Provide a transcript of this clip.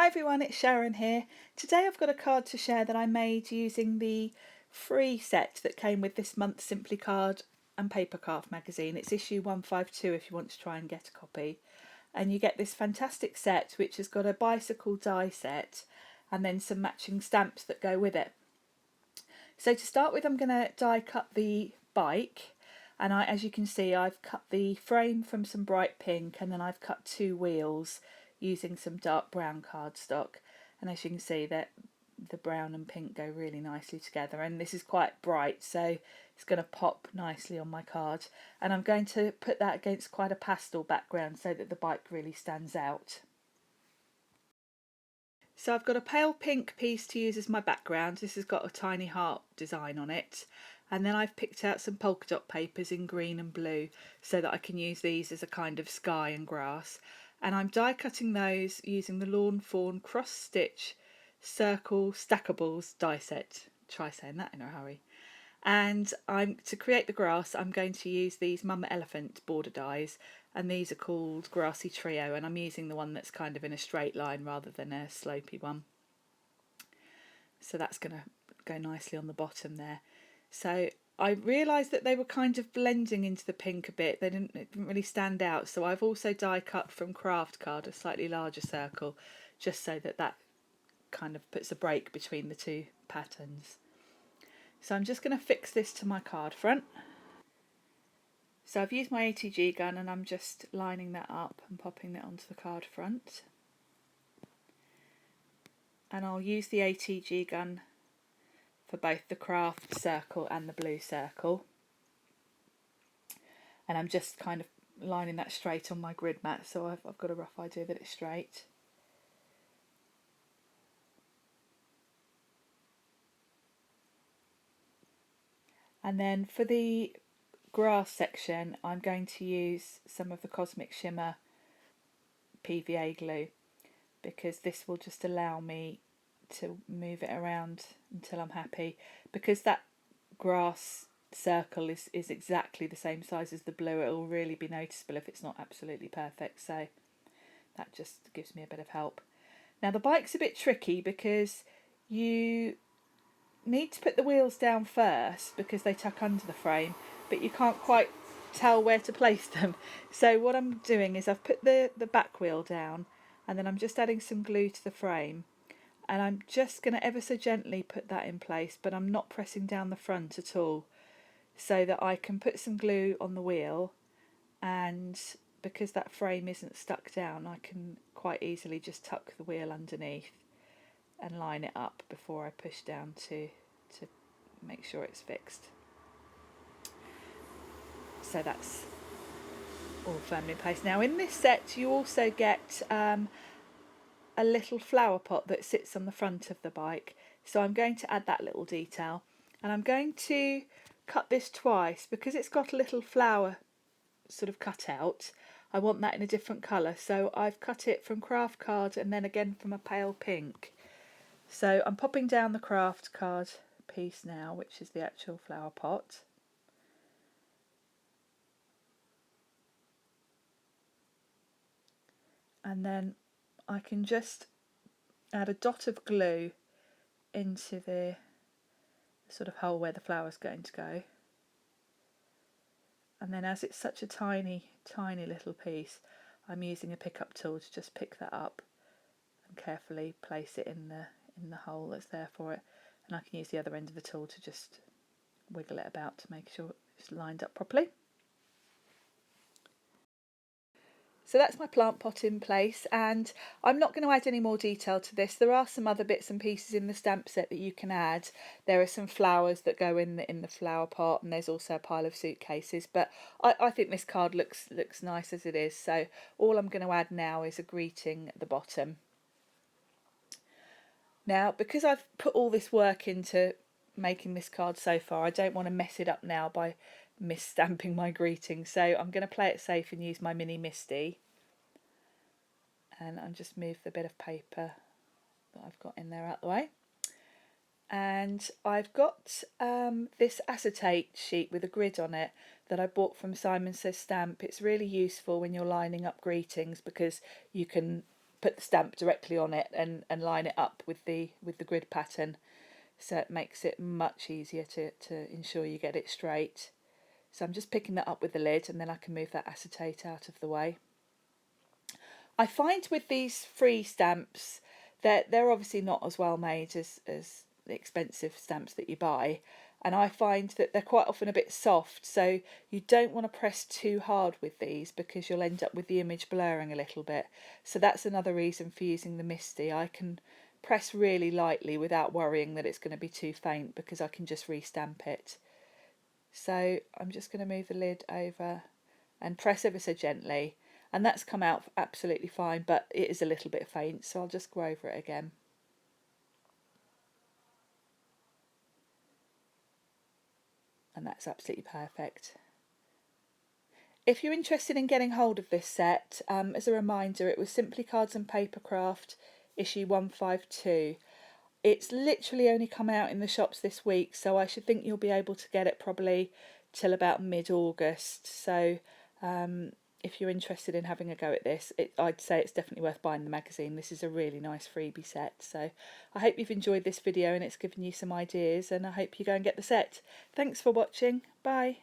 everyone, it's Sharon here. Today I've got a card to share that I made using the free set that came with this month's Simply Card and Papercraft magazine. It's issue 152 if you want to try and get a copy. And you get this fantastic set which has got a bicycle die set and then some matching stamps that go with it. So to start with, I'm going to die cut the bike, and as you can see, I've cut the frame from some bright pink, and then I've cut two wheels using some dark brown cardstock. And as you can see, that the brown and pink go really nicely together, and this is quite bright, so it's going to pop nicely on my card. And I'm going to put that against quite a pastel background so that the bike really stands out. So I've got a pale pink piece to use as my background. This has got a tiny heart design on it. And then I've picked out some polka dot papers in green and blue so that I can use these as a kind of sky and grass. And I'm die cutting those using the Lawn Fawn cross stitch circle stackables die set. Try saying that in a hurry. And to create the grass, I'm going to use these Mama Elephant border dies, and these are called Grassy Trio, and I'm using the one that's kind of in a straight line rather than a slopey one. So that's going to go nicely on the bottom there. So I realised that they were kind of blending into the pink a bit. It didn't really stand out, so I've also die cut from Craft Card a slightly larger circle, just so that kind of puts a break between the two patterns. So I'm just going to fix this to my card front. So I've used my ATG gun and I'm just lining that up and popping that onto the card front. And I'll use the ATG gun for both the craft circle and the blue circle. And I'm just kind of lining that straight on my grid mat, so I've got a rough idea that it's straight. And then for the grass section, I'm going to use some of the Cosmic Shimmer PVA glue, because this will just allow me to move it around until I'm happy, because that grass circle is exactly the same size as the blue. It will really be noticeable if it's not absolutely perfect, so that just gives me a bit of help. Now the bike's a bit tricky because you need to put the wheels down first because they tuck under the frame, but you can't quite tell where to place them. So what I'm doing is I've put the back wheel down, and then I'm just adding some glue to the frame, and I'm just going to ever so gently put that in place, but I'm not pressing down the front at all, so that I can put some glue on the wheel, and because that frame isn't stuck down, I can quite easily just tuck the wheel underneath and line it up before I push down to make sure it's fixed. So that's all firmly in place. Now in this set you also get a little flower pot that sits on the front of the bike, so I'm going to add that little detail, and I'm going to cut this twice because it's got a little flower sort of cut out. I want that in a different colour, so I've cut it from Craft Card and then again from a pale pink. So I'm popping down the Craft Card piece now, which is the actual flower pot. And then I can just add a dot of glue into the sort of hole where the flower's going to go. And then as it's such a tiny little piece, I'm using a pickup tool to just pick that up and carefully place it in the hole that's there for it. And I can use the other end of the tool to just wiggle it about to make sure it's lined up properly. So that's my plant pot in place, and I'm not going to add any more detail to this. There are some other bits and pieces in the stamp set that you can add. There are some flowers that go in the flower pot, and there's also a pile of suitcases, but I think this card looks nice as it is, so all I'm going to add now is a greeting at the bottom. Now, because I've put all this work into making this card so far, I don't want to mess it up now by misstamping my greeting, so I'm going to play it safe and use my mini Misty, and I'll just move the bit of paper that I've got in there out the way. And I've got this acetate sheet with a grid on it that I bought from Simon Says Stamp. It's really useful when you're lining up greetings because you can put the stamp directly on it and line it up with the grid pattern, so it makes it much easier to ensure you get it straight. So I'm just picking that up with the lid, and then I can move that acetate out of the way. I find with these free stamps that they're obviously not as well made as the expensive stamps that you buy, and I find that they're quite often a bit soft, so you don't want to press too hard with these because you'll end up with the image blurring a little bit. So that's another reason for using the MISTI. I can press really lightly without worrying that it's going to be too faint because I can just restamp it. So I'm just going to move the lid over and press ever so gently, and that's come out absolutely fine, but it is a little bit faint, so I'll just go over it again. And that's absolutely perfect. If you're interested in getting hold of this set, as a reminder, it was Simply Cards and Papercraft, issue 152. It's literally only come out in the shops this week, so I should think you'll be able to get it probably till about mid-August. So if you're interested in having a go at this, I'd say it's definitely worth buying the magazine. This is a really nice freebie set. So I hope you've enjoyed this video and it's given you some ideas, and I hope you go and get the set. Thanks for watching. Bye.